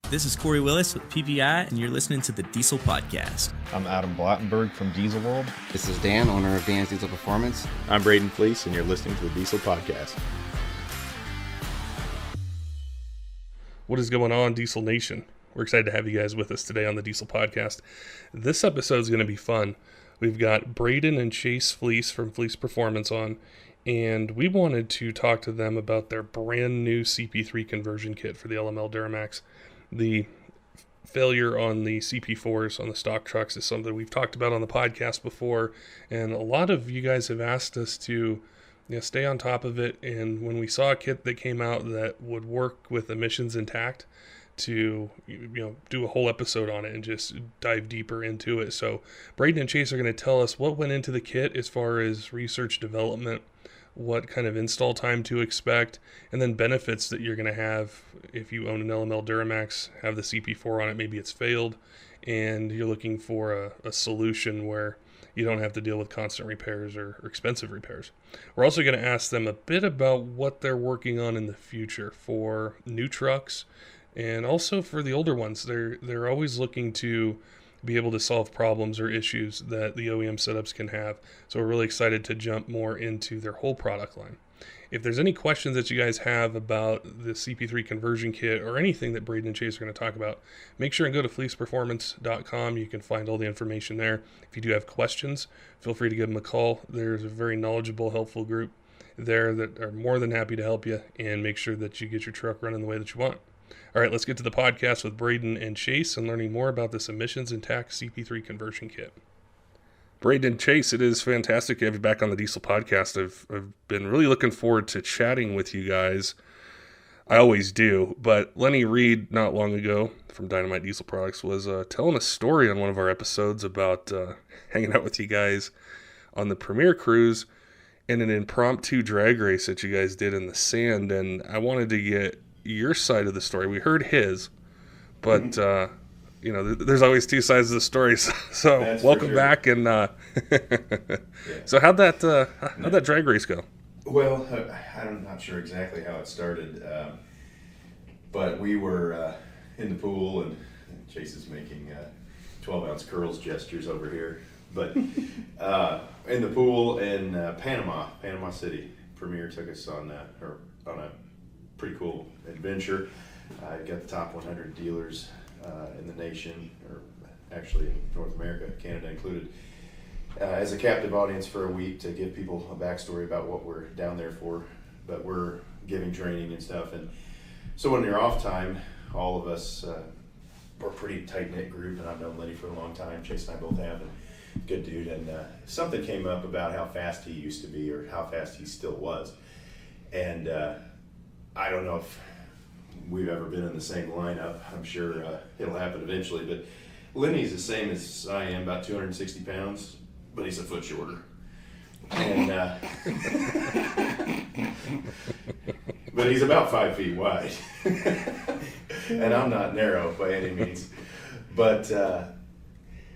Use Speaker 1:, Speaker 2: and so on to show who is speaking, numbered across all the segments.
Speaker 1: This is Corey Willis with PPEI, and you're listening to the Diesel Podcast.
Speaker 2: I'm Adam Blattenberg from Diesel World.
Speaker 3: This is Dan, owner of Dan's Diesel Performance.
Speaker 4: I'm Brayden Fleece, and you're listening to the Diesel Podcast.
Speaker 5: What is going on, Diesel Nation? We're excited to have you guys with us today on the Diesel Podcast. This episode is going to be fun. We've got Brayden and Chase Fleece from Fleece Performance on, and we wanted to talk to them about their brand new CP3 conversion kit for the LML Duramax. The failure on the CP4s on the stock trucks is something we've talked about on the podcast before, and a lot of you guys have asked us to stay on top of it. And when we saw a kit that came out that would work with emissions intact, to do a whole episode on it and just dive deeper into it. So Brayden and Chase are going to tell us what went into the kit as far as research development, what kind of install time to expect, and then benefits that you're going to have if you own an LML Duramax, have the CP4 on it, maybe it's failed, and you're looking for a solution where you don't have to deal with constant repairs or expensive repairs. We're also going to ask them a bit about what they're working on in the future for new trucks and also for the older ones. They're always looking to be able to solve problems or issues that the OEM setups can have. So we're really excited to jump more into their whole product line. If there's any questions that you guys have about the CP3 conversion kit or anything that Brayden and Chase are going to talk about, make sure and go to fleeceperformance.com. You can find all the information there. If you do have questions, feel free to give them a call. There's a very knowledgeable, helpful group there that are more than happy to help you and make sure that you get your truck running the way that you want. All right, let's get to the podcast with Brayden and Chase and learning more about this emissions intact CP3 conversion kit. Brayden and Chase, it is fantastic to have you back on the Diesel Podcast. I've been really looking forward to chatting with you guys. I always do, but Lenny Reed, not long ago, from Dynomite Diesel Products, was telling a story on one of our episodes about hanging out with you guys on the Premier Cruise in an impromptu drag race that you guys did in the sand, and I wanted to get your side of the story. We heard his, but there's always two sides of the story. So
Speaker 6: That's
Speaker 5: welcome
Speaker 6: sure.
Speaker 5: back. And so how'd that drag race go?
Speaker 6: Well, I'm not sure exactly how it started, but we were in the pool, and Chase is making 12-ounce curls gestures over here. But in the pool in Panama City, Premier took us on a pretty cool adventure. I got the top 100 dealers in the nation, or actually in North America, Canada included, as a captive audience for a week to give people a backstory about what we're down there for. But we're giving training and stuff, and so when you're off time, all of us we're a pretty tight-knit group, and I've known Lenny for a long time. Chase and I both have, and good dude. And something came up about how fast he used to be, or how fast he still was, and I don't know if we've ever been in the same lineup. I'm sure it'll happen eventually, but Lenny's the same as I am, about 260 pounds, but he's a foot shorter. And but he's about 5 feet wide. And I'm not narrow by any means. But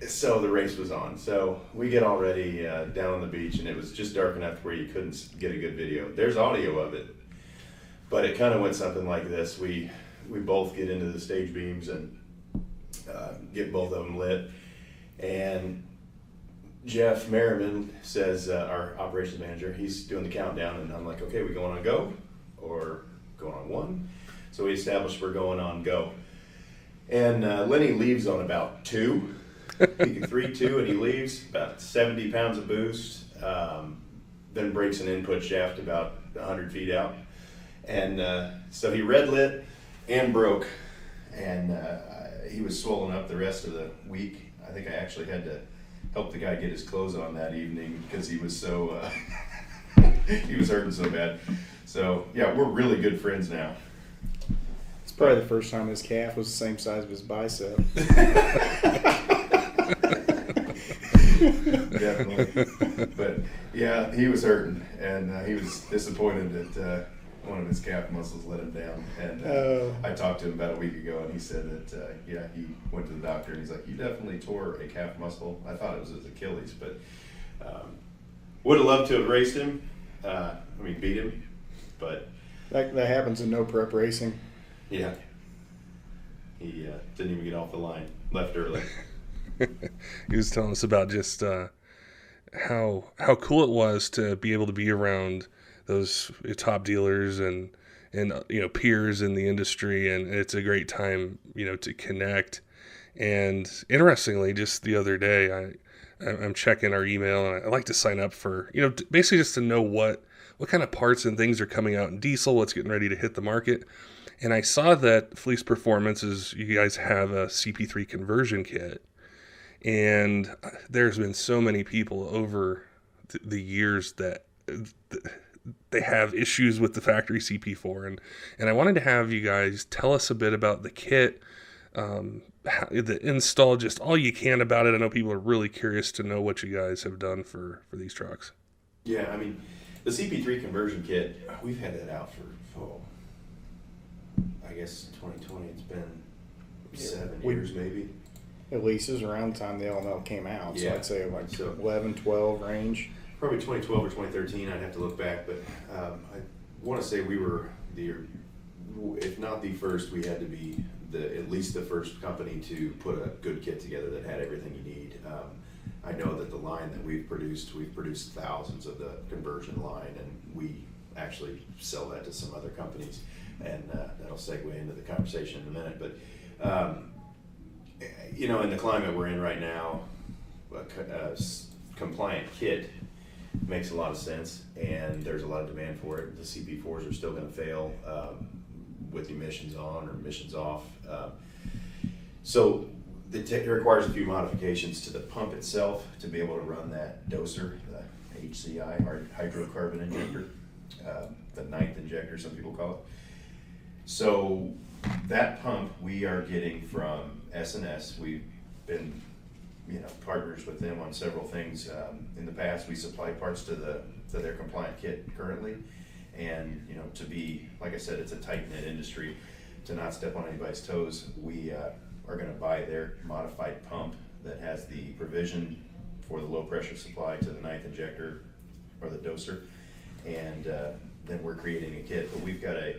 Speaker 6: so the race was on. So we get all ready down on the beach, and it was just dark enough where you couldn't get a good video. There's audio of it, but it kind of went something like this. We both get into the stage beams and get both of them lit. And Jeff Merriman says, our operations manager, he's doing the countdown, and I'm like, okay, we going on go or going on one? So we established we're going on go. And Lenny leaves on about 2. He can 3, 2, and he leaves about 70 pounds of boost. Then breaks an input shaft about 100 feet out. And so he red lit and broke, and he was swollen up the rest of the week. I think I actually had to help the guy get his clothes on that evening because he was so he was hurting so bad. So yeah, we're really good friends now.
Speaker 7: It's probably the first time his calf was the same size as his bicep.
Speaker 6: Definitely. But yeah, he was hurting, and he was disappointed that one of his calf muscles let him down. And I talked to him about a week ago, and he said that he went to the doctor, and he's like, you definitely tore a calf muscle. I thought it was his Achilles, but would have loved to have raced him. Beat him, but
Speaker 7: that happens in no prep racing.
Speaker 6: Yeah. He didn't even get off the line. Left early.
Speaker 5: He was telling us about just how cool it was to be able to be around those top dealers and peers in the industry, and it's a great time to connect. And interestingly, just the other day, I'm checking our email, and I like to sign up for basically just to know what kind of parts and things are coming out in diesel, what's getting ready to hit the market. And I saw that Fleece Performance you guys have a CP3 conversion kit. And there's been so many people over the years that they have issues with the factory CP4. And I wanted to have you guys tell us a bit about the kit, the install, just all you can about it. I know people are really curious to know what you guys have done for these trucks.
Speaker 6: Yeah, I mean, the CP3 conversion kit, we've had that out for, I guess 2020, it's been 7 years maybe.
Speaker 7: At least it was around the time the LML came out. So I'd say like 11, 12 range.
Speaker 6: Probably 2012 or 2013, I'd have to look back, but I want to say we were if not the first, we had to be at least the first company to put a good kit together that had everything you need. I know that the line that we've produced thousands of the conversion line, and we actually sell that to some other companies, and that'll segue into the conversation in a minute. But in the climate we're in right now, a compliant kit makes a lot of sense, and there's a lot of demand for it. The CP4s are still going to fail with emissions on or emissions off. So it requires a few modifications to the pump itself to be able to run that doser, the HCI, or hydrocarbon injector, the ninth injector, some people call it. So that pump we are getting from S&S. We've been partners with them on several things. In the past, we supply parts to their compliant kit currently, and to be, like I said, it's a tight-knit industry. To not step on anybody's toes, we are going to buy their modified pump that has the provision for the low pressure supply to the ninth injector or the doser, and then we're creating a kit. But we've got a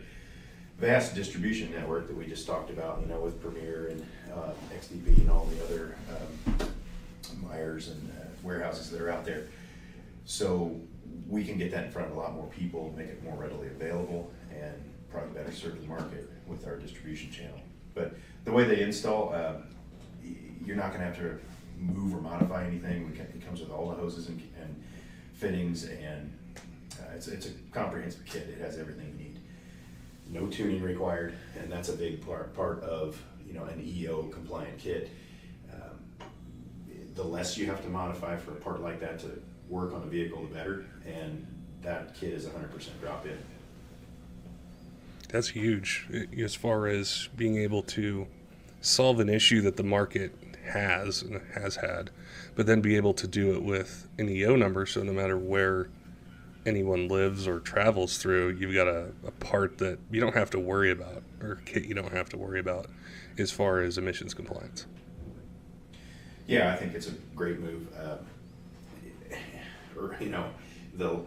Speaker 6: vast distribution network that we just talked about, with Premier and XDP and all the other Myers and warehouses that are out there. So we can get that in front of a lot more people, make it more readily available, and probably better serve the market with our distribution channel. But the way they install, you're not going to have to move or modify anything. It comes with all the hoses and fittings, and it's a comprehensive kit. It has everything you need. No tuning required, and that's a big part of an EO compliant kit. The less you have to modify for a part like that to work on a vehicle, the better. And that kit is 100% drop-in.
Speaker 5: That's huge as far as being able to solve an issue that the market has and has had, but then be able to do it with an EO number. So no matter where anyone lives or travels through, you've got a part that you don't have to worry about, or a kit you don't have to worry about as far as emissions compliance.
Speaker 6: Yeah, I think it's a great move. The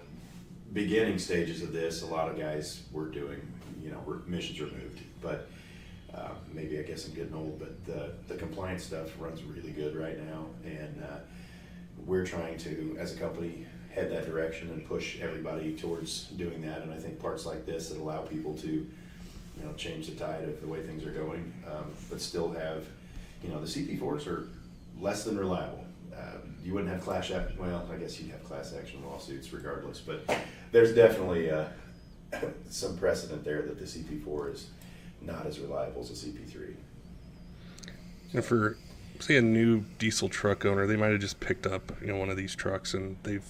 Speaker 6: beginning stages of this, a lot of guys were doing, emissions removed, but maybe I guess I'm getting old, but the compliance stuff runs really good right now, and we're trying to, as a company, head that direction and push everybody towards doing that. And I think parts like this that allow people to, change the tide of the way things are going, but still have, the CP4s are less than reliable. You wouldn't have I guess you'd have class action lawsuits regardless, but there's definitely some precedent there that the CP4 is not as reliable as a CP3.
Speaker 5: And for, say, a new diesel truck owner, they might have just picked up, one of these trucks, and they've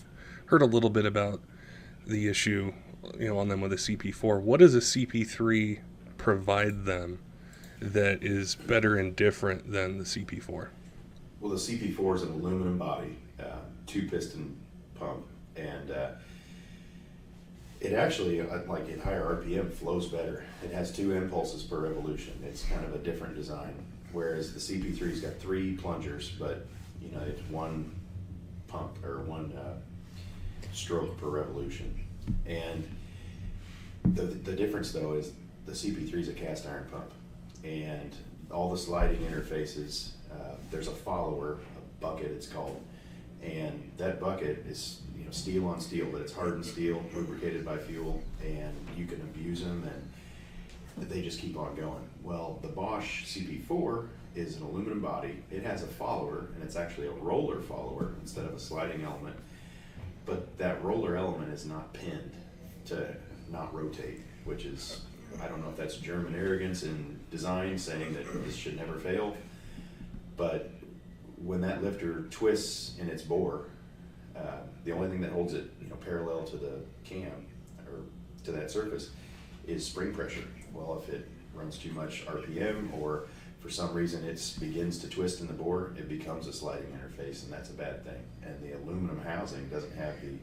Speaker 5: heard a little bit about the issue, on them with a CP4. What does a CP3 provide them that is better and different than the CP4?
Speaker 6: Well, the CP4 is an aluminum body, 2-piston pump, and it actually, like at higher RPM, flows better. It has 2 impulses per revolution. It's kind of a different design, whereas the CP3's got 3 plungers, but it's 1 pump or 1 stroke per revolution. And the difference though is the CP3 is a cast iron pump, and all the sliding interfaces, there's a follower, a bucket it's called, and that bucket is steel on steel, but it's hardened steel, lubricated by fuel, and you can abuse them, and they just keep on going. Well, the Bosch CP4 is an aluminum body. It has a follower, and it's actually a roller follower instead of a sliding element. But that roller element is not pinned to not rotate, which is, I don't know if that's German arrogance in design, saying that this should never fail. But when that lifter twists in its bore, the only thing that holds it, parallel to the cam or to that surface is spring pressure. Well, if it runs too much RPM or for some reason it begins to twist in the bore, it becomes a sliding interface, and that's a bad thing. And the aluminum housing doesn't have the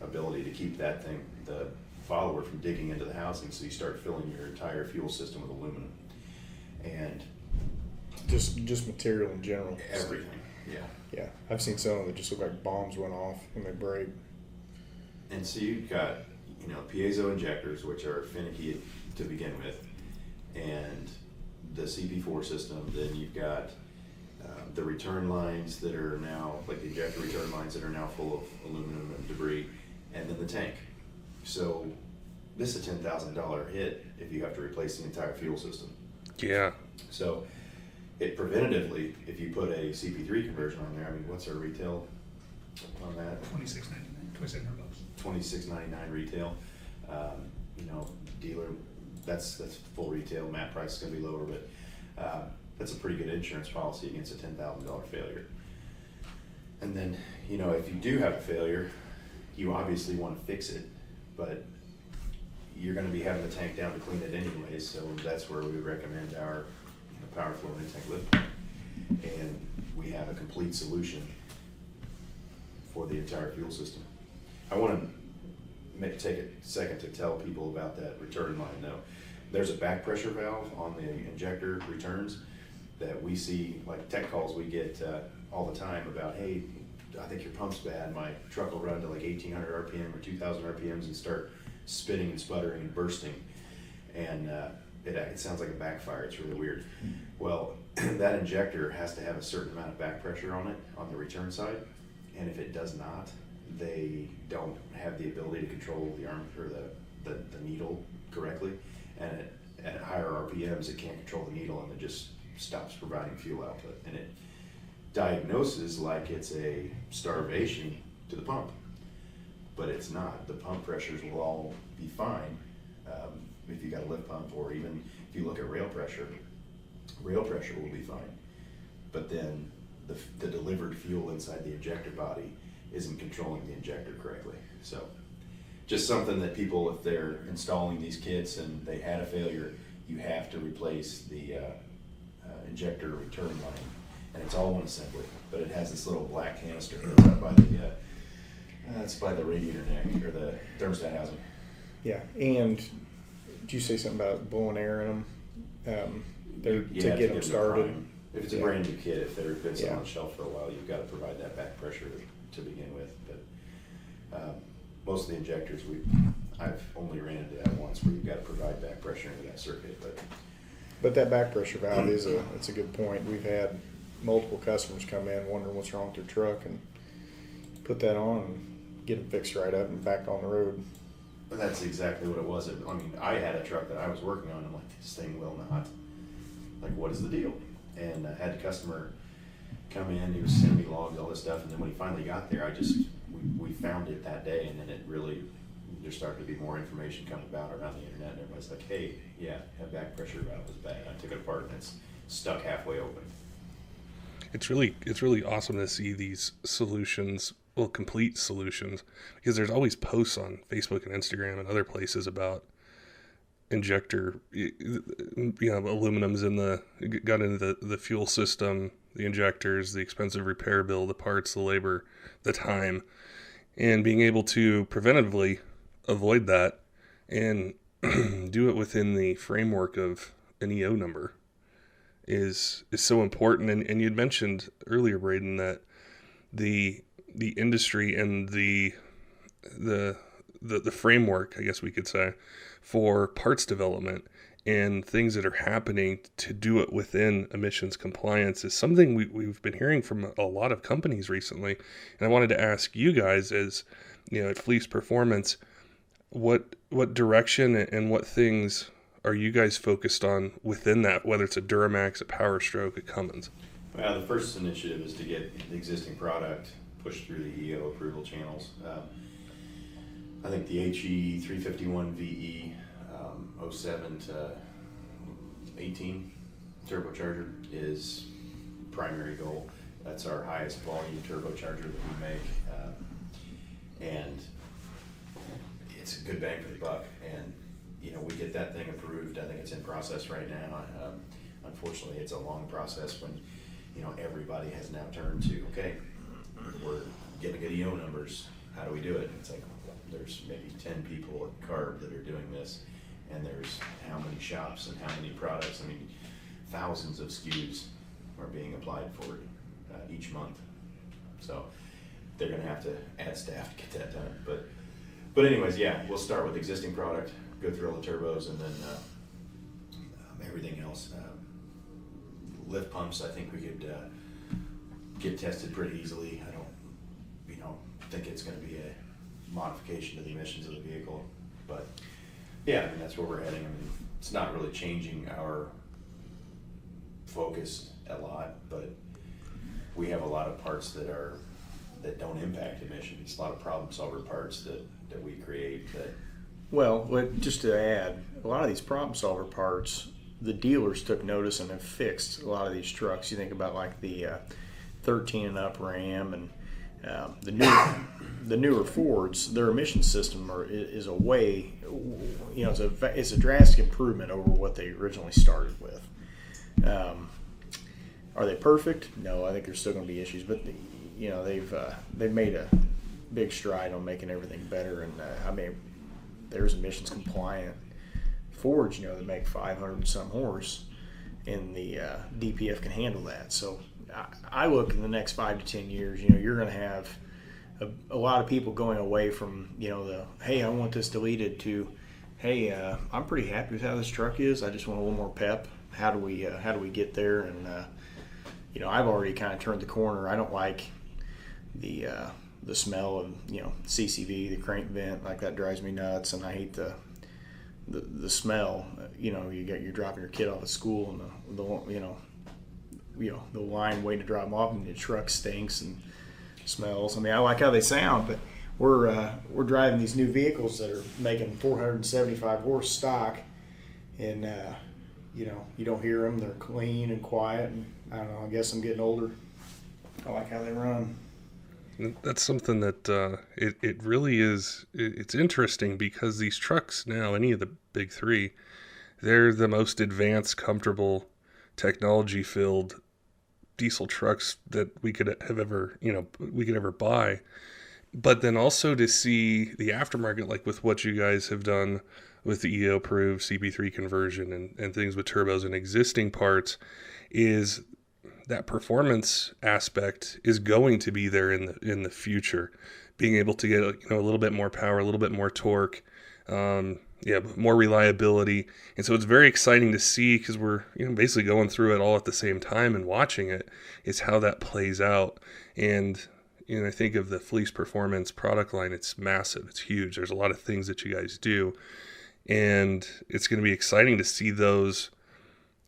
Speaker 6: ability to keep that thing, the follower, from digging into the housing, so you start filling your entire fuel system with aluminum. And
Speaker 7: just material in general.
Speaker 6: everything, yeah.
Speaker 7: Yeah, I've seen some that just look like bombs went off when they break.
Speaker 6: And so you've got, piezo injectors, which are finicky to begin with, and the CP4 system. Then you've got the return lines that are now, like the injector return lines that are now full of aluminum and debris, and then the tank. So this is a $10,000 hit if you have to replace the entire fuel system.
Speaker 5: Yeah.
Speaker 6: So it preventatively, if you put a CP3 conversion on there, what's our retail on that?
Speaker 8: $2,699,
Speaker 6: $26.99 retail. Dealer, that's full retail. MAP price is going to be lower, but that's a pretty good insurance policy against a $10,000 failure. And then, if you do have a failure, you obviously want to fix it, but you're going to be having the tank down to clean it anyways. So that's where we would recommend our power flow intake lift pump. And we have a complete solution for the entire fuel system. I want to take a second to tell people about that return line though. There's a back pressure valve on the injector returns that we see, like tech calls we get all the time about, hey, I think your pump's bad. My truck will run to like 1,800 RPM or 2,000 RPMs and start spinning and sputtering and bursting. And it sounds like a backfire. It's really weird. Well, that injector has to have a certain amount of back pressure on it on the return side. And if it does not, they don't have the ability to control the arm or the needle correctly. And at higher RPMs, it can't control the needle, and it just stops providing fuel output. And it diagnoses like it's a starvation to the pump, but it's not. The pump pressures will all be fine if you got a lift pump, or even if you look at rail pressure will be fine. But then the delivered fuel inside the injector body isn't controlling the injector correctly. So just something that people, if they're installing these kits and they had a failure, you have to replace the injector return line. And it's all one assembly, but it has this little black canister right by that's by the radiator neck, or the thermostat housing.
Speaker 7: Yeah, and did you say something about blowing air in them to get them started?
Speaker 6: If it's a brand new kit, if they've been sitting on the shelf for a while, you've got to provide that back pressure to begin with. But most of the injectors, I've only ran into that once, where you've got to provide back pressure into that circuit.
Speaker 7: But that back pressure valve it's a good point. We've had multiple customers come in wondering what's wrong with their truck, and put that on and get them fixed right up and back on the road.
Speaker 6: But that's exactly what it was. I had a truck that I was working on. I'm like, this thing will not. Like, what is the deal? And I had the customer come in. He was sending me logs, all this stuff. And then when he finally got there, we found it that day. And then there started to be more information coming about around the internet. And everybody's like, hey, yeah, that back pressure valve was bad. I took it apart and it's stuck halfway open.
Speaker 5: It's really awesome to see these solutions, complete solutions, because there's always posts on Facebook and Instagram and other places about injector, aluminum's got into the fuel system, the injectors, the expensive repair bill, the parts, the labor, the time, and being able to preventively avoid that and do it within the framework of an EO number is so important. And you'd mentioned earlier, Brayden, that the industry and the framework, I guess we could say, for parts development and things that are happening to do it within emissions compliance is something we've been hearing from a lot of companies recently. And I wanted to ask you guys, as at Fleece Performance, what direction and what things are you guys focused on within that, whether it's a Duramax, a Power Stroke, a Cummins?
Speaker 6: Well, the first initiative is to get the existing product pushed through the EO approval channels. I think the HE 351VE 07 to 18 turbocharger is primary goal. That's our highest volume turbocharger that we make, and it's a good bang for the buck. And we get that thing approved. I think it's in process right now. Unfortunately, it's a long process when everybody has now turned to, okay, we're getting good EO numbers. How do we do it? It's like there's maybe 10 people at CARB that are doing this, and there's how many shops and how many products. I mean, thousands of SKUs are being applied for each month. So they're going to have to add staff to get that done. But anyways, yeah, we'll start with existing product, go through all the turbos, and then everything else. Lift pumps, I think we could get tested pretty easily. I don't, think it's going to be a modification to the emissions of the vehicle, but yeah, that's where we're heading. It's not really changing our focus a lot, but we have a lot of parts that don't impact emissions. A lot of problem solver parts that we create that.
Speaker 7: Well, just to add, a lot of these problem solver parts, the dealers took notice and have fixed a lot of these trucks. You think about like the 13 and up Ram and the newer Fords, their emission system is a way, it's a drastic improvement over what they originally started with. Are they perfect? No, I think there's still going to be issues, but they've made a big stride on making everything better. And there's emissions compliant Fords, that make 500 and some horse, and the DPF can handle that. So I look in the next 5 to 10 years, you're going to have a lot of people going away from, hey, I want this deleted, to, hey, I'm pretty happy with how this truck is. I just want a little more pep. How do we get there? And I've already kind of turned the corner. I don't like the smell of CCV, the crank vent, like that drives me nuts, and I hate the smell. You're dropping your kid off at school, and the line waiting to drop them off, and the truck stinks and smells. I like how they sound, but we're driving these new vehicles that are making 475 horse stock, and you don't hear them. They're clean and quiet, and I don't know. I guess I'm getting older. I like how they run.
Speaker 5: That's something that it really is. It's interesting because these trucks now, any of the big three, they're the most advanced, comfortable, technology-filled diesel trucks that we could ever buy. But then also to see the aftermarket, like with what you guys have done with the EO approved CP3 conversion and things with turbos and existing parts, is that performance aspect is going to be there in the future. Being able to get a little bit more power, a little bit more torque, more reliability. And so it's very exciting to see, because we're basically going through it all at the same time and watching it, is how that plays out. And I think of the Fleece Performance product line, it's massive, it's huge. There's a lot of things that you guys do, and it's going to be exciting to see those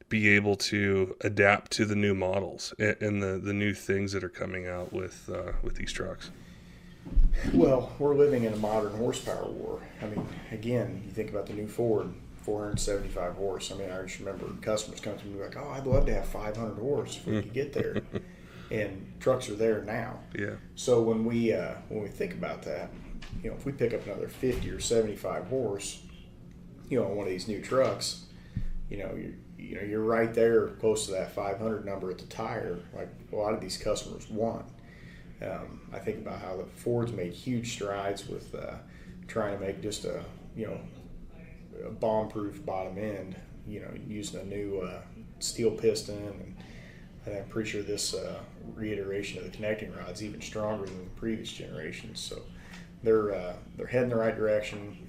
Speaker 5: be able to adapt to the new models and the new things that are coming out with these trucks.
Speaker 7: Well, we're living in a modern horsepower war. Again, you think about the new Ford, 475 horse. I just remember customers coming to me like, "Oh, I'd love to have 500 horse if we could get there." And trucks are there now. Yeah. So when we think about that, if we pick up another 50 or 75 horse, on one of these new trucks, you're right there close to that 500 number at the tire, like a lot of these customers want. I think about how the Ford's made huge strides with trying to make just a bomb-proof bottom end, using a new steel piston, and I'm pretty sure this reiteration of the connecting rod's even stronger than the previous generations. So they're heading the right direction.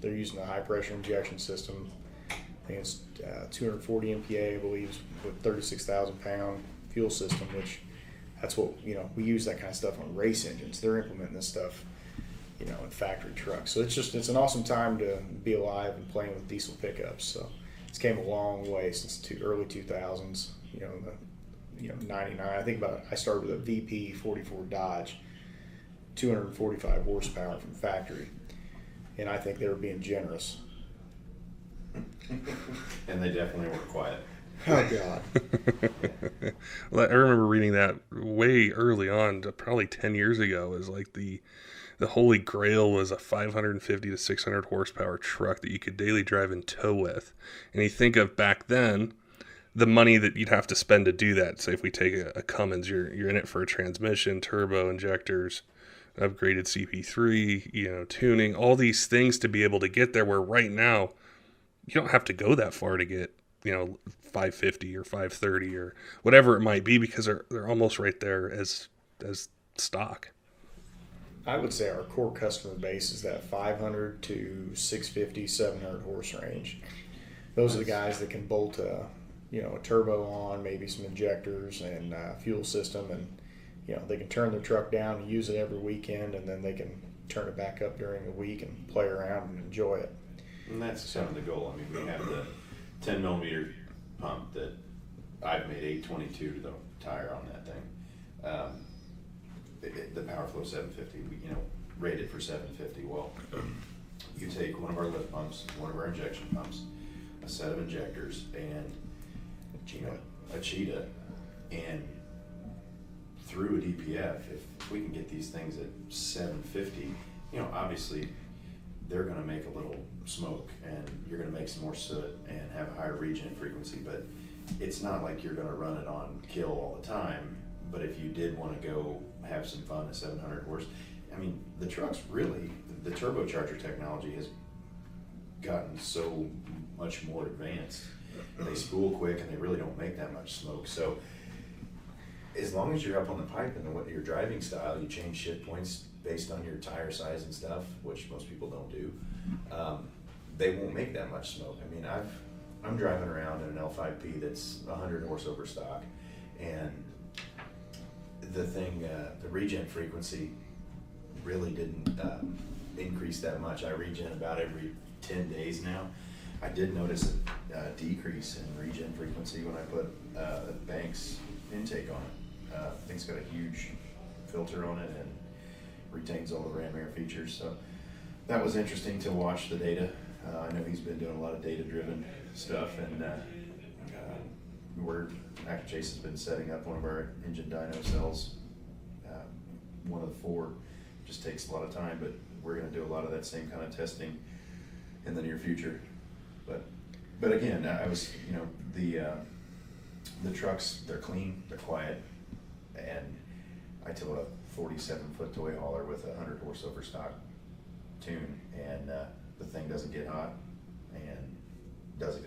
Speaker 7: They're using a high-pressure injection system. I think it's 240 MPA, I believe, with 36,000 pound fuel system, which that's what, we use that kind of stuff on race engines. They're implementing this stuff, in factory trucks. So it's an awesome time to be alive and playing with diesel pickups. So it's came a long way since early 2000s, 99. I started with a VP 44 Dodge, 245 horsepower from factory. And I think they were being generous.
Speaker 6: And they definitely were quiet.
Speaker 7: Oh, God.
Speaker 5: Well, I remember reading that way early on, probably 10 years ago, was like the holy grail was a 550 to 600 horsepower truck that you could daily drive and tow with. And you think of back then, the money that you'd have to spend to do that. Say if we take a Cummins, you're in it for a transmission, turbo, injectors, upgraded CP3, tuning, all these things to be able to get there, where right now you don't have to go that far to get 550 or 530 or whatever it might be, because they're almost right there as stock.
Speaker 7: I would say our core customer base is that 500 to 650, 700 horse range. Those are the guys that can bolt a turbo on, maybe some injectors and fuel system, and they can turn their truck down and use it every weekend, and then they can turn it back up during the week and play around and enjoy it.
Speaker 6: And that's kind of the goal. I mean, we have the 10 millimeter pump that I've made 822 to the tire on that thing. The PowerFlow 750, we rated for 750. Well, you take one of our lift pumps, one of our injection pumps, a set of injectors, and a cheetah, and through a DPF, if we can get these things at 750, obviously they're going to make a little smoke, and you're going to make some more soot and have a higher regen frequency, but it's not like you're going to run it on kill all the time. But if you did want to go have some fun at 700 horse, I mean, the trucks really, the turbocharger technology has gotten so much more advanced. They spool quick, and they really don't make that much smoke. So as long as you're up on the pipe and what your driving style, you change shift points based on your tire size and stuff, which most people don't do, they won't make that much smoke. I mean, I'm driving around in an L5P that's 100 horse over stock, and the thing, the regen frequency really didn't increase that much. I regen about every 10 days now. I did notice a decrease in regen frequency when I put a Banks intake on it. I think it's got a huge filter on it and retains all the ram air features. So that was interesting to watch the data. I know he's been doing a lot of data-driven stuff, and Chase has been setting up one of our engine dyno cells. One of the 4 just takes a lot of time, but we're going to do a lot of that same kind of testing in the near future. But again, I was, the trucks, they're clean, they're quiet, and I towed a 47-foot toy hauler with a 100 horse over stock tune, and the thing doesn't get hot, and does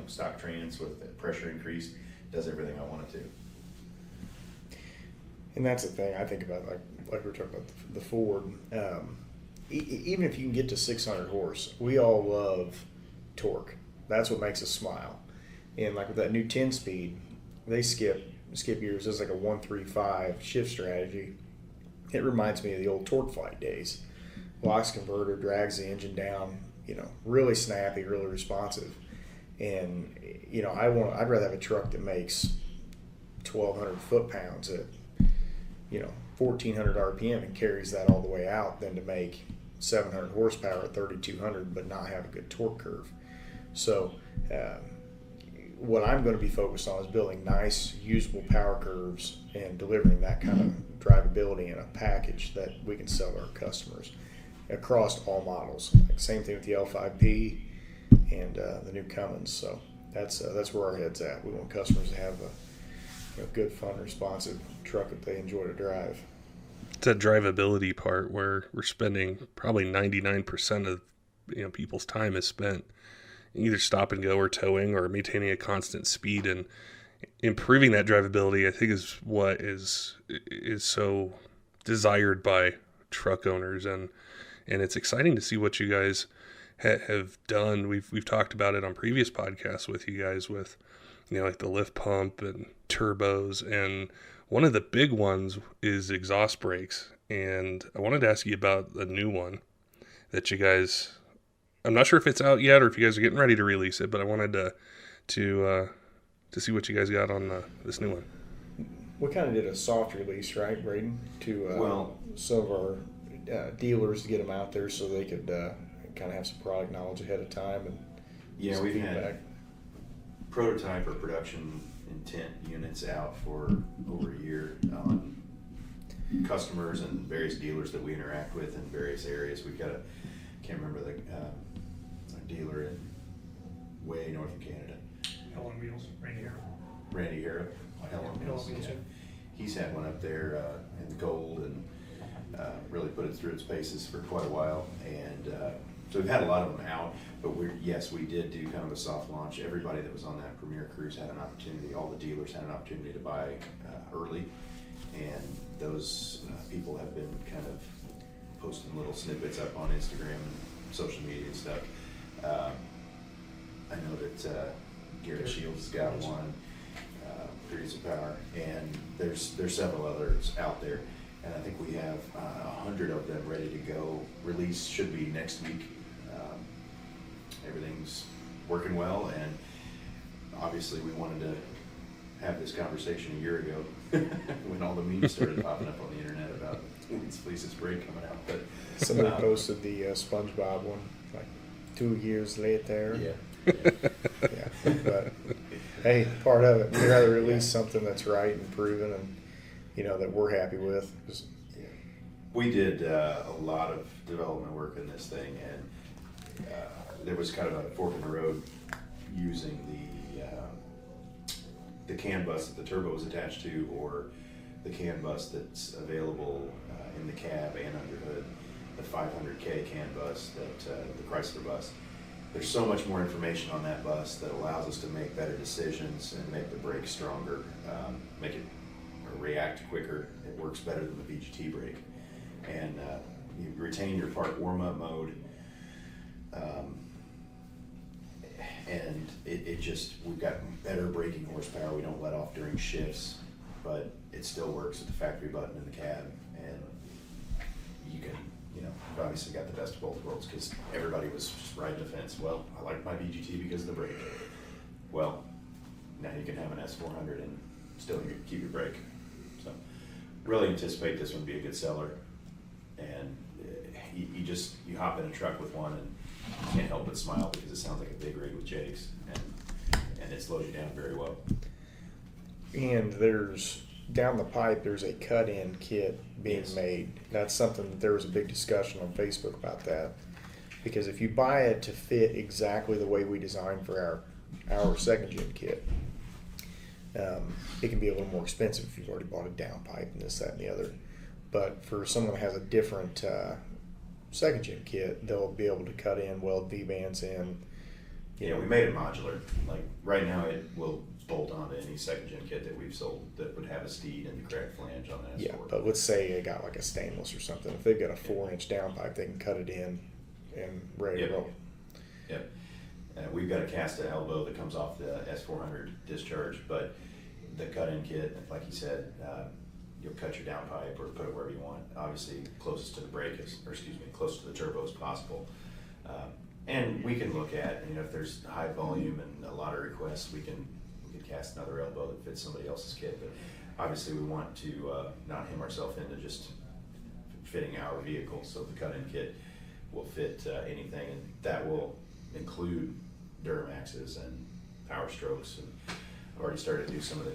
Speaker 6: stock trans with pressure increase, does everything I want it to.
Speaker 7: And that's the thing I think about, like we were talking about the Ford. Even if you can get to 600 horse, we all love torque. That's what makes us smile. And like with that new 10-speed, they skip years. It's like a 135 shift strategy. It reminds me of the old torque flight days. Locks converter, drags the engine down, really snappy, really responsive. And I'd rather have a truck that makes 1,200 foot-pounds at 1,400 RPM and carries that all the way out than to make 700 horsepower at 3,200 but not have a good torque curve. So what I'm going to be focused on is building nice, usable power curves and delivering that kind of drivability in a package that we can sell to our customers across all models. Same thing with the L5P and the new Cummins. So that's where our head's at. We want customers to have a good, fun, responsive truck that they enjoy to drive.
Speaker 5: It's that drivability part where we're spending probably 99% of people's time is spent either stop and go or towing or maintaining a constant speed, and improving that drivability, I think, is what is so desired by truck owners, and it's exciting to see what you guys have done. We've talked about it on previous podcasts with you guys with, like the lift pump and turbos. And one of the big ones is exhaust brakes. And I wanted to ask you about a new one that you guys, I'm not sure if it's out yet or if you guys are getting ready to release it, but I wanted to see what you guys got on this new one.
Speaker 7: We kind of did a soft release, right, Brayden, to some of our dealers to get them out there so they could kind of have some product knowledge ahead of time. And
Speaker 6: we've had prototype or production intent units out for over a year on customers and various dealers that we interact with in various areas. We've got can't remember a dealer in way north of Canada.
Speaker 8: Hell on Wheels,
Speaker 6: Randy Harrop. Hell on Wheels. Yeah. He's had one up there in the gold and really put it through its paces for quite a while. And so we've had a lot of them out, but we did do kind of a soft launch. Everybody that was on that premiere cruise had an opportunity. All the dealers had an opportunity to buy early. And those people have been kind of posting little snippets up on Instagram and social media and stuff. I know that Garrett Shields has got one, Diesel Power, and there's several others out there. And I think we have 100 of them ready to go. Release should be next week. Everything's working well, and obviously we wanted to have this conversation a year ago when all the memes started popping up on the internet about Fleece's brake coming out. But
Speaker 7: somebody posted the SpongeBob one like 2 years later. Yeah. But hey, part of it, we'd rather release something that's right and proven and that we're happy with.
Speaker 6: We did a lot of development work in this thing, and there was kind of a fork in the road using the CAN bus that the turbo is attached to, or the CAN bus that's available in the cab and under hood, the 500K CAN bus, the Chrysler bus. There's so much more information on that bus that allows us to make better decisions and make the brake stronger, make it react quicker. It works better than the VGT brake, and you retain your park warm-up mode. And we've got better braking horsepower. We don't let off during shifts, but it still works at the factory button in the cab. And you can, you've obviously got the best of both worlds, because everybody was just riding the fence. Well, I like my VGT because of the brake. Well, now you can have an S400 and still keep your brake. So really anticipate this one to be a good seller. And you hop in a truck with one and you can't help but smile, because it sounds like a big rig with Jakes, and it slows you down very well.
Speaker 7: And there's down the pipe, there's a cut-in kit being made. That's something that there was a big discussion on Facebook about that, because if you buy it to fit exactly the way we designed for our second gen kit, it can be a little more expensive if you've already bought a downpipe and this, that, and the other. But for someone that has a different second gen kit, they'll be able to cut in, weld V-bands in.
Speaker 6: We made it modular. Like right now, it will bolt onto any second gen kit that we've sold that would have a steed and the cracked flange on that.
Speaker 7: Yeah, but let's say they got like a stainless or something. If they've got a 4-inch downpipe, they can cut it in and ready to roll.
Speaker 6: Yep. We've got a cast elbow that comes off the S400 discharge, but the cut-in kit, like you said, you'll cut your downpipe or put it wherever you want. Obviously, closest to the brake closest to the turbo as possible. And we can look at, if there's high volume and a lot of requests, we can cast another elbow that fits somebody else's kit. But obviously, we want to not hem ourselves into just fitting our vehicle. So the cut-in kit will fit anything, and that will include Duramaxes and Power Strokes. And I've already started to do some of the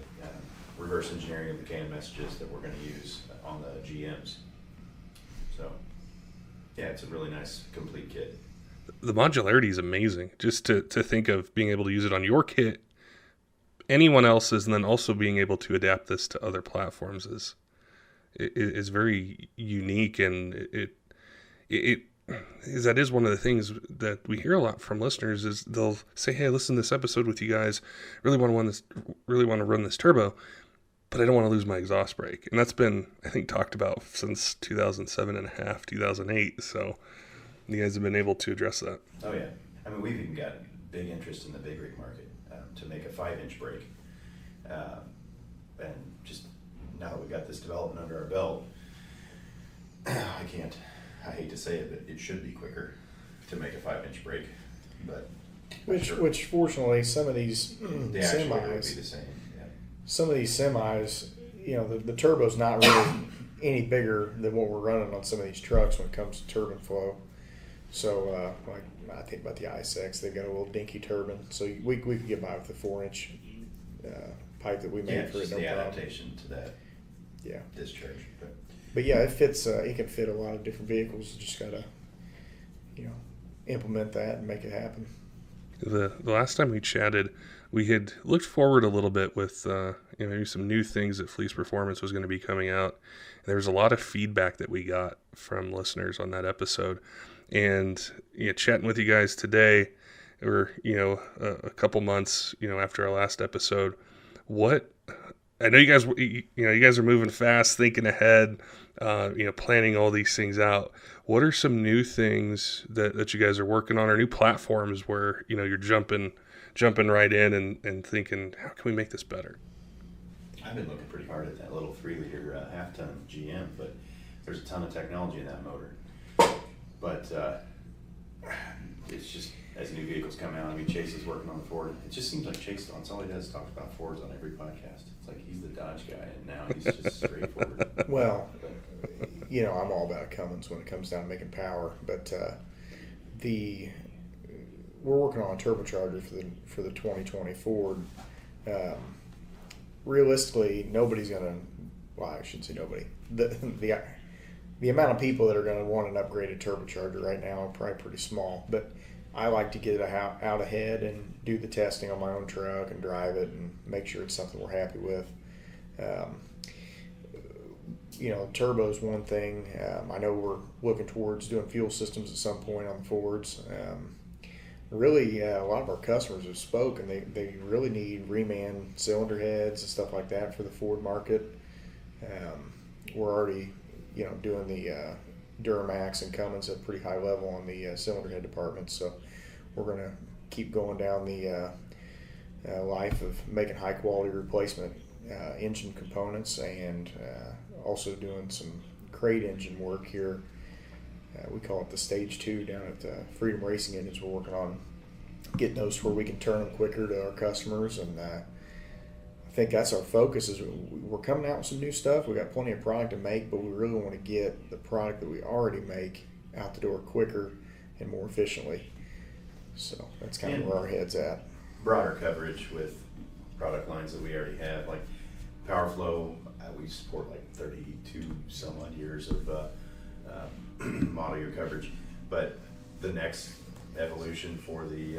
Speaker 6: reverse engineering of the CAN messages that we're going to use on the GMs. So, yeah, it's a really nice complete kit.
Speaker 5: The modularity is amazing. Just to think of being able to use it on your kit, anyone else's, and then also being able to adapt this to other platforms is very unique, and that is one of the things that we hear a lot from listeners is they'll say, "Hey, I listened to this episode with you guys. Really want to run this turbo, but I don't want to lose my exhaust brake." And that's been, I think, talked about since 2007 and a half, 2008. So you guys have been able to address that.
Speaker 6: Oh yeah, I mean we've even got big interest in the big rig market to make a 5-inch brake, and just now that we've got this development under our belt, I hate to say it, but it should be quicker to make a 5-inch brake, but
Speaker 7: which fortunately some of these
Speaker 6: the actuator would be
Speaker 7: semis,
Speaker 6: the same. Yeah.
Speaker 7: some of these semis, the turbo's not really any bigger than what we're running on some of these trucks when it comes to turbine flow. So, like I think about the ISX, they've got a little dinky turbine, so we could get by with a 4-inch pipe that we made for it.
Speaker 6: Just
Speaker 7: No
Speaker 6: the
Speaker 7: problem.
Speaker 6: adaptation to that discharge.
Speaker 7: But yeah, it fits. It can fit a lot of different vehicles. You just gotta, implement that and make it happen.
Speaker 5: The last time we chatted, we had looked forward a little bit with maybe some new things that Fleece Performance was going to be coming out. And there was a lot of feedback that we got from listeners on that episode. And chatting with you guys today, or a couple months after our last episode, I know you guys you guys are moving fast, thinking ahead, planning all these things out. What are some new things that you guys are working on, or new platforms where you're jumping right in and thinking, how can we make this better?
Speaker 6: I've been looking pretty hard at that little 3-liter half-ton GM, but there's a ton of technology in that motor. But it's just, as new vehicles come out, I mean, Chase is working on the Ford. It just seems like Chase, that's all he does, talks about Fords on every podcast. It's like he's the Dodge guy, and now he's just straightforward.
Speaker 7: Well, I'm all about Cummins when it comes down to making power, but we're working on a turbocharger for the 2020 Ford. Realistically, nobody's gonna. Well, I shouldn't say nobody. The amount of people that are going to want an upgraded turbocharger right now are probably pretty small, but I like to get it out ahead and do the testing on my own truck and drive it and make sure it's something we're happy with. Turbo's one thing. I know we're looking towards doing fuel systems at some point on the Fords. Really, a lot of our customers have spoken. They really need reman cylinder heads and stuff like that for the Ford market. We're already doing the Duramax and Cummins at a pretty high level on the cylinder head department. So we're going to keep going down the life of making high quality replacement engine components, and also doing some crate engine work here. We call it the Stage 2 down at Freedom Racing Engines. We're working on getting those where we can turn them quicker to our customers, and I think that's our focus. Is we're coming out with some new stuff. We got plenty of product to make, but we really want to get the product that we already make out the door quicker and more efficiently. So that's kind of where our head's at.
Speaker 6: Broader coverage with product lines that we already have, like PowerFlow. We support like 32 some odd years of model year coverage, but the next evolution for the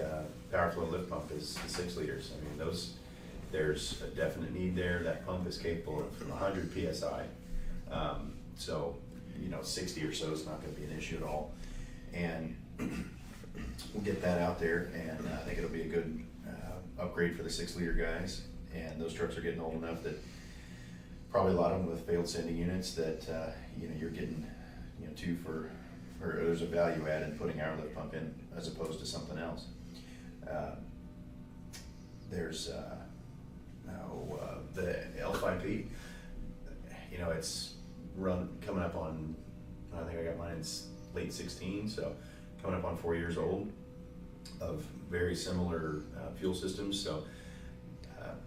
Speaker 6: PowerFlow lift pump is the 6 liters. I mean, there's a definite need there. That pump is capable of 100 PSI. So, 60 or so is not going to be an issue at all. And we'll get that out there, and I think it'll be a good upgrade for the 6-liter guys. And those trucks are getting old enough that probably a lot of them with failed sending units that, you're getting, or there's a value add in putting our lift pump in as opposed to something else. There's the L5P, it's coming up on, I think I got mine late 16, so coming up on 4 years old, of very similar fuel systems. So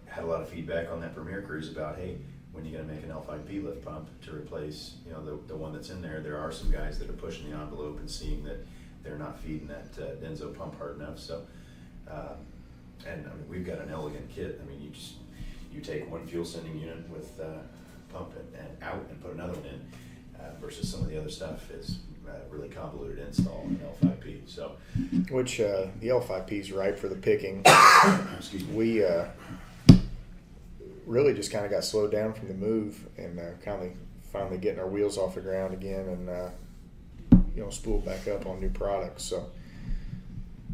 Speaker 6: had a lot of feedback on that Premier Cruise about, hey, when you're going to make an L5P lift pump to replace the one that's in there, there are some guys that are pushing the envelope and seeing that they're not feeding that Denso pump hard enough. So and I mean, we've got an elegant kit. I mean, you take one fuel sending unit with pump and out and put another one in, versus some of the other stuff is really convoluted install in L5P. So,
Speaker 7: which the L5P is ripe for the picking.
Speaker 6: excuse me.
Speaker 7: We really just kind of got slowed down from the move, and finally getting our wheels off the ground again, and spooled back up on new products. So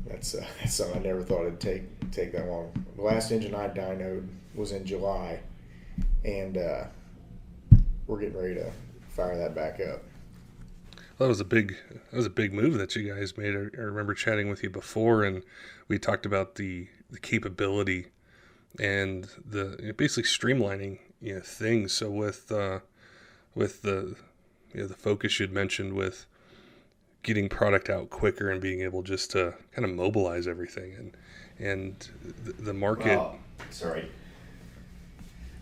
Speaker 7: that's something I never thought it'd take that long. The last engine I dynoed was in July, and we're getting ready to fire that back up.
Speaker 5: That was a big move that you guys made. I remember chatting with you before, and we talked about the capability and the basically streamlining things. So with the the focus you'd mentioned with getting product out quicker and being able just to kind of mobilize everything and the market.
Speaker 6: Well, sorry,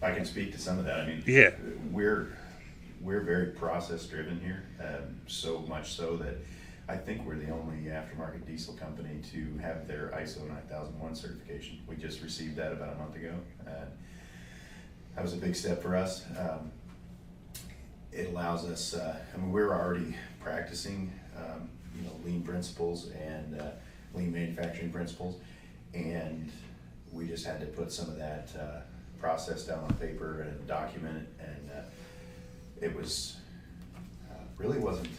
Speaker 6: I can speak to some of that. I mean,
Speaker 5: yeah,
Speaker 6: we're very process driven here, so much so that I think we're the only aftermarket diesel company to have their ISO 9001 certification. We just received that about a month ago. That was a big step for us. It allows us, we're already practicing, lean principles and lean manufacturing principles, and we just had to put some of that process down on paper and document it, and it was, really wasn't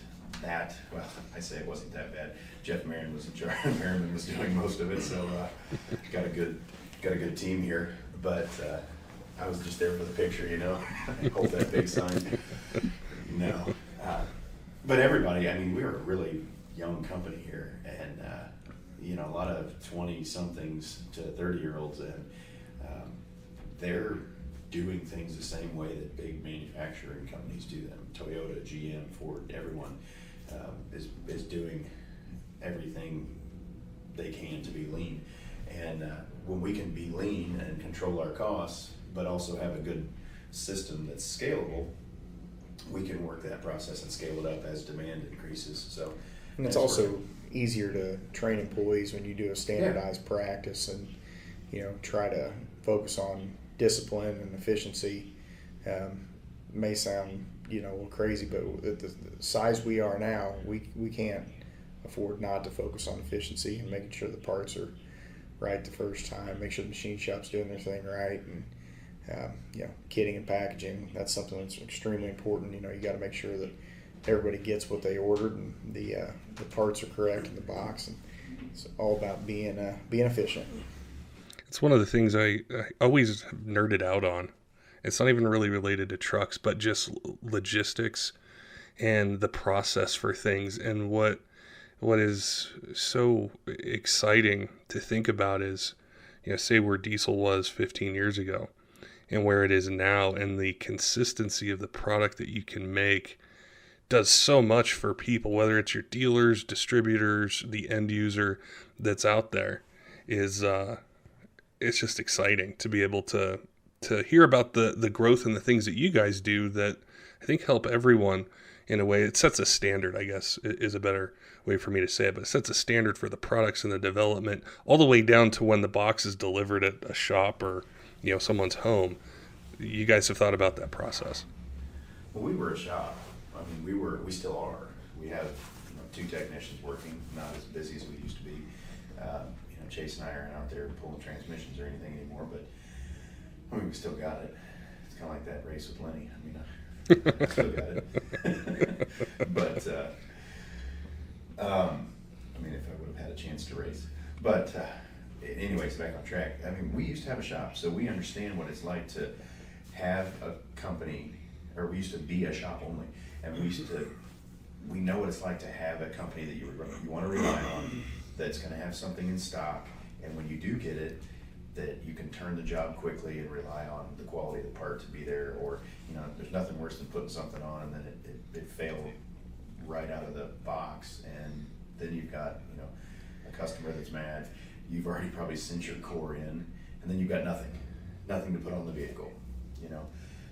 Speaker 6: that, well, I say it wasn't that bad. Jeff Merriman was in charge, Merriman was doing most of it, so got a good team here, but I was just there for the picture, hold that big sign. No. But everybody, we're a really young company here, and a lot of 20-somethings to 30-year-olds, and they're doing things the same way that big manufacturing companies do them. Toyota, GM, Ford, everyone is doing everything they can to be lean. And when we can be lean and control our costs, but also have a good system that's scalable, we can work that process and scale it up as demand increases. So,
Speaker 7: and it's also easier to train employees when you do a standardized practice and try to focus on discipline and efficiency. May sound a little crazy, but at the size we are now, we can't afford not to focus on efficiency and making sure the parts are right the first time, make sure the machine shop's doing their thing right, and kitting and packaging, that's something that's extremely important. You got to make sure that everybody gets what they ordered and the parts are correct in the box, and it's all about being efficient.
Speaker 5: It's one of the things I always nerded out on. It's not even really related to trucks, but just logistics and the process for things. And what is so exciting to think about is, say where diesel was 15 years ago and where it is now, and the consistency of the product that you can make does so much for people, whether it's your dealers, distributors, the end user that's out there. It's just exciting to be able to hear about the growth and the things that you guys do that I think help everyone in a way. It sets a standard, I guess, is a better way for me to say it, but it sets a standard for the products and the development all the way down to when the box is delivered at a shop or someone's home. You guys have thought about that process.
Speaker 6: Well, we were a shop. We still are. We have 2 technicians working, not as busy as we used to be. Chase and I aren't out there pulling transmissions or anything anymore, but we still got it. It's kind of like that race with Lenny. I still got it. But if I would have had a chance to race. But anyways, back on track. We used to have a shop, so we understand what it's like to have a company, or we used to be a shop only, and we know what it's like to have a company that you want to rely on, that's going to have something in stock, and when you do get it, that you can turn the job quickly and rely on the quality of the part to be there. Or there's nothing worse than putting something on and then it failed right out of the box, and then you've got a customer that's mad. You've already probably sent your core in, and then you've got nothing to put on the vehicle.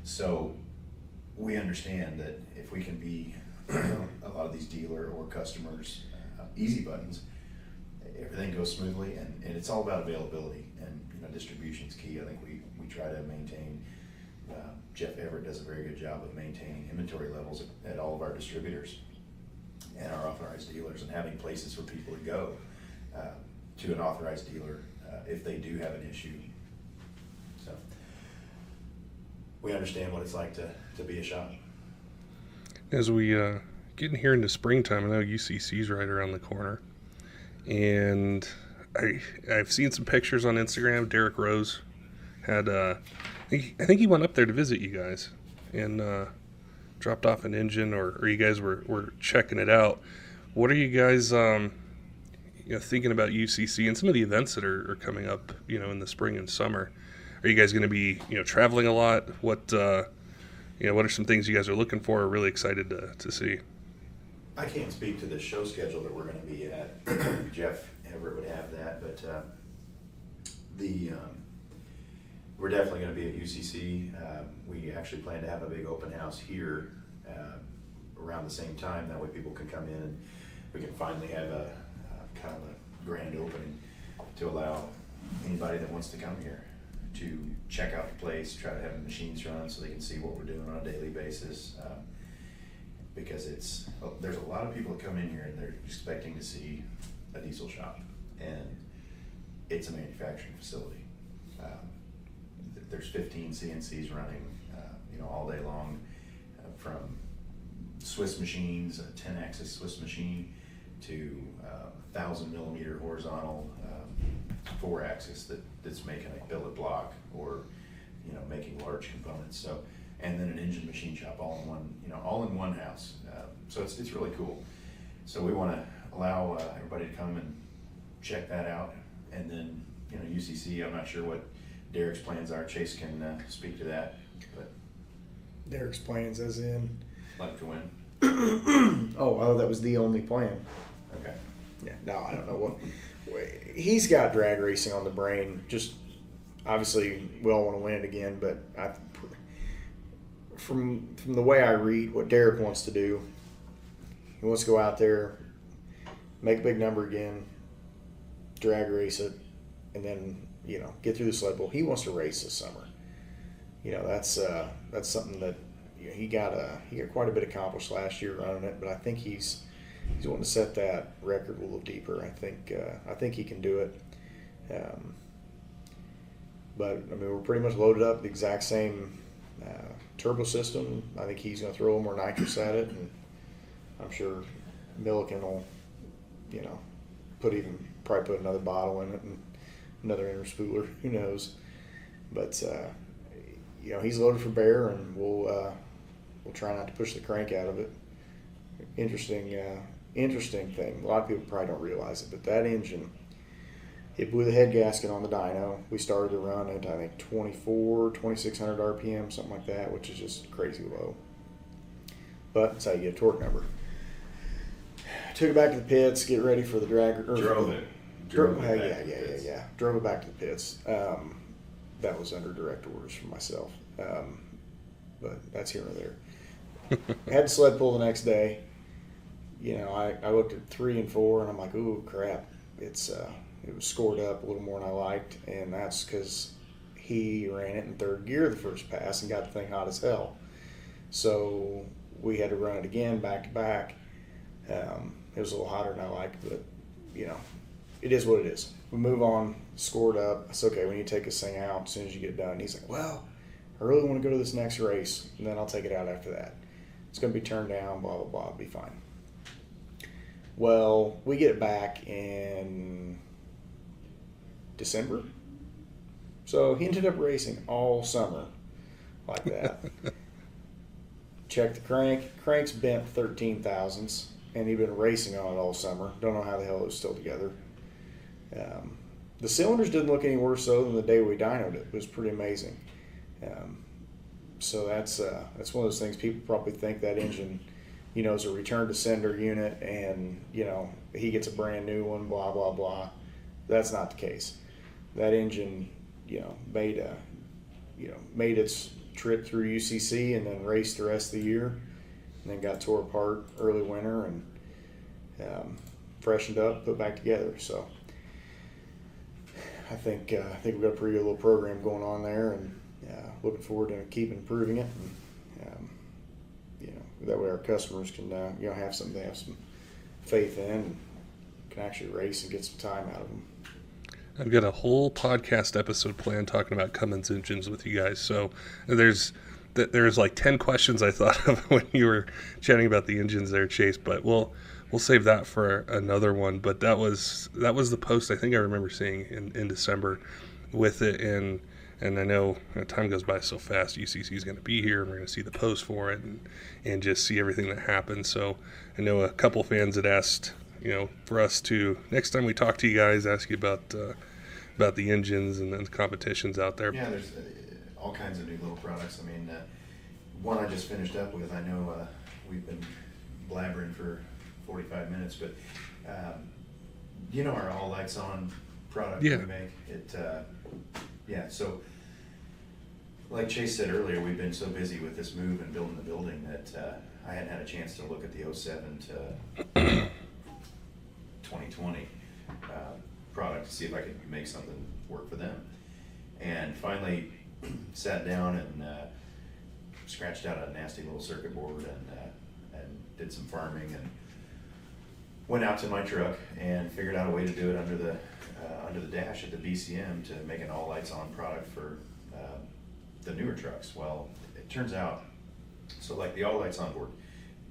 Speaker 6: So we understand that if we can be a lot of these dealer or customers easy buttons, everything goes smoothly, and it's all about availability, and distribution's key. I think we try to maintain, Jeff Everett does a very good job of maintaining inventory levels at all of our distributors and our authorized dealers, and having places for people to go to an authorized dealer if they do have an issue. So we understand what it's like to be a shop.
Speaker 5: As we getting here into springtime, I know UCC's right around the corner, and I've seen some pictures on Instagram. Derek Rose had I think he went up there to visit you guys, and dropped off an engine, or you guys were checking it out. What are you guys thinking about UCC and some of the events that are coming up, in the spring and summer? Are you guys going to be, traveling a lot? What are some things you guys are looking for or really excited to see?
Speaker 6: I can't speak to the show schedule that we're going to be at. Jeff Everett would have that, but we're definitely going to be at UCC. We actually plan to have a big open house here around the same time. That way people can come in and we can finally have a kind of a grand opening to allow anybody that wants to come here to check out the place, try to have the machines run so they can see what we're doing on a daily basis. Because there's a lot of people that come in here and they're expecting to see a diesel shop, and it's a manufacturing facility. There's 15 CNCs running, all day long, from Swiss machines, a 10-axis Swiss machine, to 1,000-millimeter horizontal 4-axis that's making a billet block or making large components. So, and then an engine machine shop all in one house. So it's really cool. So we want to allow everybody to come and check that out, and then UCC. I'm not sure what Derek's plans are. Chase can speak to that, but
Speaker 7: Derek's plans, as in,
Speaker 6: like to win.
Speaker 7: Oh, that was the only plan.
Speaker 6: Okay.
Speaker 7: Yeah. No, I don't know what. He's got drag racing on the brain. Just obviously, we all want to win it again, but from the way I read what Derek wants to do, he wants to go out there, make a big number again, drag race it, and then get through the sled bowl. He wants to race this summer. That's something that he got quite a bit accomplished last year running it, but I think he's wanting to set that record a little deeper. I think he can do it. But I mean, we're pretty much loaded up the exact same turbo system. I think he's going to throw more nitrous at it, and I'm sure Milliken will, probably put another bottle in it and another interspooler. Who knows? But he's loaded for bear, and we'll try not to push the crank out of it. Interesting thing. A lot of people probably don't realize it, but that engine, it blew the head gasket on the dyno. We started the run at, I think, 2,600 RPM, something like that, which is just crazy low. But that's how you get a torque number. Took it back to the pits, get ready for the drag.
Speaker 6: Drove it.
Speaker 7: Yeah. Drove it back to the pits. That was under direct orders from myself. But that's here or there. Had the sled pull the next day. I looked at 3 and 4, and I'm like, ooh, crap. It was scored up a little more than I liked, and that's because he ran it in third gear the first pass and got the thing hot as hell. So we had to run it again back to back. It was a little hotter than I liked, but it is what it is. We move on, scored up. It's okay, we need to take this thing out as soon as you get done. He's like, well, I really want to go to this next race, and then I'll take it out after that. It's going to be turned down, blah, blah, blah, it'll be fine. Well, we get it back in December. So he ended up racing all summer like that. Check the crank. Crank's bent 13 thousandths, and he'd been racing on it all summer. Don't know how the hell it was still together. The cylinders didn't look any worse, though, than the day we dynoed it. It was pretty amazing. So that's one of those things. People probably think that engine, is a return to sender unit, and he gets a brand new one. Blah blah blah. That's not the case. That engine, made its trip through UCC and then raced the rest of the year, and then got tore apart early winter and freshened up, put back together. So I think we've got a pretty good little program going on there, and looking forward to keep improving it. And, that way our customers can have something they have some faith in, and can actually race and get some time out of them.
Speaker 5: I've got a whole podcast episode planned talking about Cummins engines with you guys. So there's like 10 questions I thought of when you were chatting about the engines there, Chase, but we'll save that for another one. But that was the post I think I remember seeing in December with it, and And I know time goes by so fast. UCC is going to be here, and we're going to see the post for it and just see everything that happens. So I know a couple fans had asked, for us to, next time we talk to you guys, ask you about the engines and the competitions out there.
Speaker 6: Yeah, there's all kinds of new little products. I mean, one I just finished up with, I know we've been blabbering for 45 minutes, but our all lights on product
Speaker 5: Yeah.
Speaker 6: we make? So like Chase said earlier, we've been so busy with this move and building the building that I hadn't had a chance to look at the 07 to 2020 product to see if I could make something work for them. And finally sat down and scratched out a nasty little circuit board and did some farming and went out to my truck and figured out a way to do it under the dash at the BCM to make an all lights on product for the newer trucks. Well, it turns out, so like the all lights on board,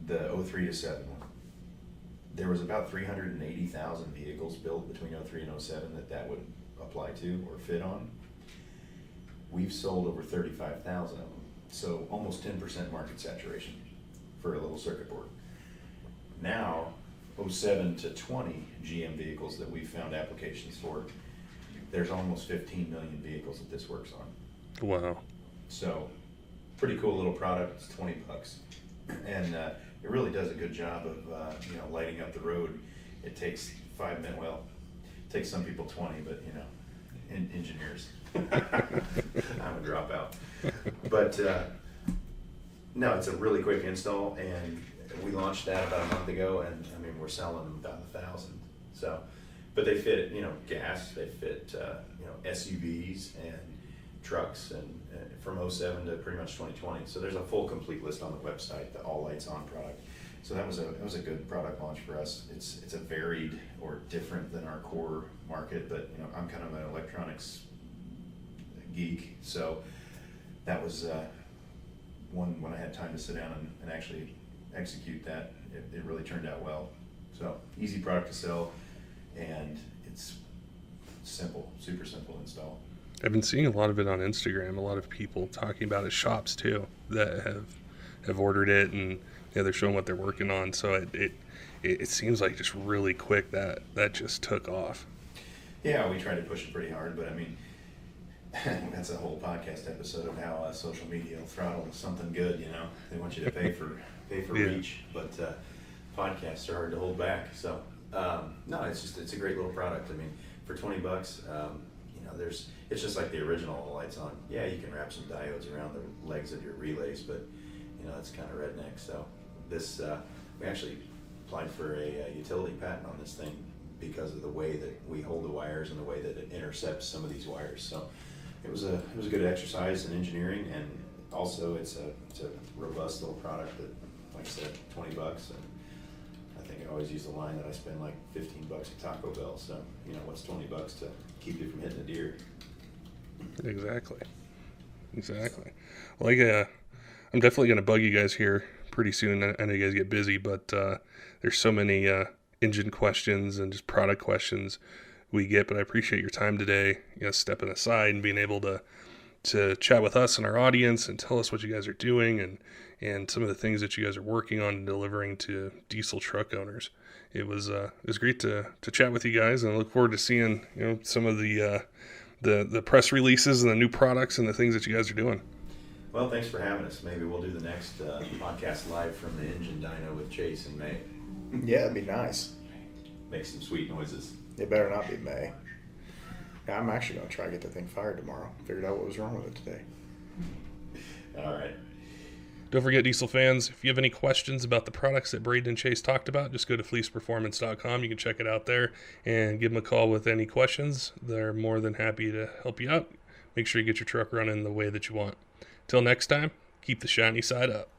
Speaker 6: the 03 to 7 one, there was about 380,000 vehicles built between 03 and 07 that would apply to or fit on. We've sold over 35,000 of them, so almost 10% market saturation for a little circuit board. Now, 07 to 20 GM vehicles that we've found applications for, there's almost 15 million vehicles that this works on.
Speaker 5: Wow.
Speaker 6: So, pretty cool little product. It's $20, and it really does a good job of lighting up the road. It takes 5 minutes. Well, it takes some people 20, but engineers. I'm a dropout. But no, it's a really quick install, and we launched that about a month ago, and I mean we're selling them about 1,000. So, but they fit gas, they fit SUVs and trucks, and from 07 to pretty much 2020. So there's a full complete list on the website, the all lights on product. So that was a good product launch for us. It's a varied or different than our core market, but I'm kind of an electronics geek, so that was one when I had time to sit down and actually execute that. It really turned out well. So easy product to sell, and it's simple, super simple install.
Speaker 5: I've been seeing a lot of it on Instagram. A lot of people talking about it, shops too, that have ordered it, and they're showing what they're working on. So it seems like just really quick that just took off. Yeah, we tried to push it pretty hard, but I mean, that's a whole podcast episode of how social media will throttle something good. They want you to pay for Yeah.
Speaker 6: reach, but podcasts are hard to hold back. So no, it's a great little product. I mean, for $20, it's just like the original lights on. Yeah, you can wrap some diodes around the legs of your relays, but it's kind of redneck. So this we actually applied for a utility patent on this thing because of the way that we hold the wires and the way that it intercepts some of these wires. So it was a good exercise in engineering, and also it's a robust little product that, like I said, $20, and I think I always use the line that I spend like $15 at Taco Bell. So what's $20 to keep you from hitting a deer? Exactly. Well, I'm definitely going to bug you guys here pretty soon. I know you guys get busy, but there's so many engine questions and just product questions we get, but I appreciate your time today, stepping aside and being able to chat with us and our audience and tell us what you guys are doing and some of the things that you guys are working on and delivering to diesel truck owners. It was great to chat with you guys, and I look forward to seeing some of the press releases and the new products and the things that you guys are doing. Well, thanks for having us. Maybe we'll do the next podcast live from the engine dyno with Chase in May.
Speaker 7: Yeah, it'd be nice.
Speaker 6: Make some sweet noises.
Speaker 7: It better not be May. Yeah, I'm actually going to try to get the thing fired tomorrow. Figured out what was wrong with it today.
Speaker 6: All right.
Speaker 5: Don't forget, Diesel fans, if you have any questions about the products that Brayden and Chase talked about, just go to fleeceperformance.com. You can check it out there and give them a call with any questions. They're more than happy to help you out. Make sure you get your truck running the way that you want. Till next time, keep the shiny side up.